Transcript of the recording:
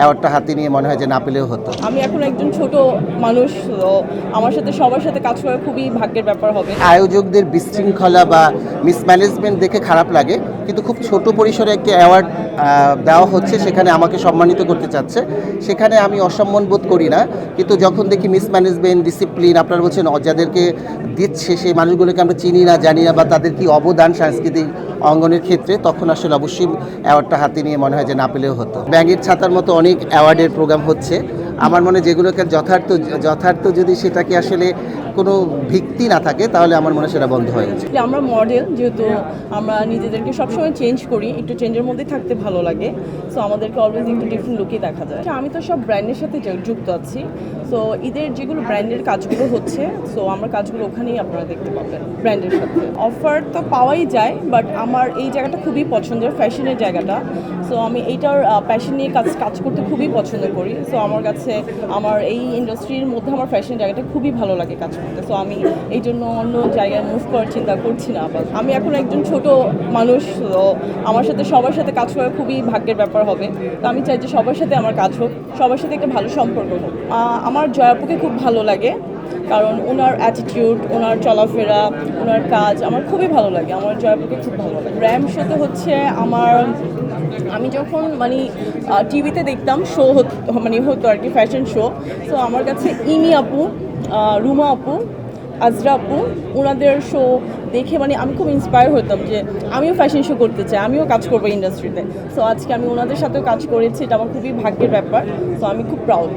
অ্যাওয়ার্ডটা হাতে নিয়ে মনে হয় যে না পেলেও হতো। আমি এখন একজন ছোট মানুষ, তো আমার সাথে সবার সাথে কাজ করা খুবই ভাগ্যের ব্যাপার হবে। আয়োজকদের বিশৃঙ্খলা বা মিসম্যানেজমেন্ট দেখে খারাপ লাগে, কিন্তু খুব ছোট পরিসরে একটি অ্যাওয়ার্ড দেওয়া হচ্ছে, সেখানে আমাকে সম্মানিত করতে চাচ্ছে, সেখানে আমি অসম্মান বোধ করি না। কিন্তু যখন দেখি মিসম্যানেজমেন্ট, ডিসিপ্লিন, আপনারা বলছেন যাদেরকে দিচ্ছে সেই মানুষগুলোকে আমরা চিনি না, জানি না, বা তাদের কি অবদান সাংস্কৃতিক অঙ্গনের ক্ষেত্রে, তখন আসলে অবশ্যই অ্যাওয়ার্ডটা হাতে নিয়ে মনে হয় যে না পেলেও হতো। ব্যাঙের ছাতার মতো অনেক অ্যাওয়ার্ডের প্রোগ্রাম হচ্ছে, আমার মনে হয় যেগুলোকে যথার্থ যদি সেটাকে আসলে কোনো ভিত্তি না থাকে, তাহলে আমার মনে হয় সেটা বন্ধ হয়ে গেছে। আমরা মডেল যেহেতু, আমরা নিজেদেরকে সবসময় চেঞ্জ করি, একটু চেঞ্জের মধ্যে থাকতে ভালো লাগে। সো আমাদেরকে অলওয়েজ একটু ডিফারেন্ট লুকে দেখা যায়। আমি তো সব ব্র্যান্ডের সাথে যুক্ত আছি। সো ঈদের যেগুলো ব্র্যান্ডের কাজগুলো হচ্ছে, সো আমরা কাজগুলো ওখানেই আপনারা দেখতে পাবেন ব্র্যান্ডের সাথে। অফার তো পাওয়াই যায়, বাট আমার এই জায়গাটা খুবই পছন্দের, ফ্যাশনের জায়গাটা। সো আমি এইটার প্যাশন নিয়ে কাজ করতে খুবই পছন্দ করি। সো আমার কাছে আমার এই ইন্ডাস্ট্রির মধ্যে আমার ফ্যাশন জায়গাটা খুবই ভালো লাগে কাজ করতে। সো আমি এই জন্য অন্য জায়গায় মুভ করার চিন্তা করছি না। আবার আমি এখন একজন ছোট মানুষ, তো আমার সাথে সবার সাথে কাজ করা খুবই ভাগ্যের ব্যাপার হবে। তো আমি চাই যে সবার সাথে আমার কাজ হোক, সবার সাথে একটা ভালো সম্পর্ক হোক। আমার জয়াপুকে খুব ভালো লাগে, কারণ ওনার অ্যাটিটিউড, ওনার চলাফেরা, ওনার কাজ আমার খুবই ভালো লাগে। আমার জয়াপুকে খুব ভালো লাগে। র্যাম শোতে হচ্ছে আমি যখন টিভিতে দেখতাম শো হতো আর কি, ফ্যাশন শো। তো আমার কাছে ইমি আপু, রুমা আপু, আজরা আপু, ওনাদের শো দেখে আমি খুব ইন্সপায়ার হতাম যে আমিও ফ্যাশন শো করতে চাই, আমিও কাজ করবো ইন্ডাস্ট্রিতে। সো আজকে আমি ওনাদের সাথেও কাজ করেছি, এটা আমার খুবই ভাগ্যের ব্যাপার। সো আমি খুব প্রাউড।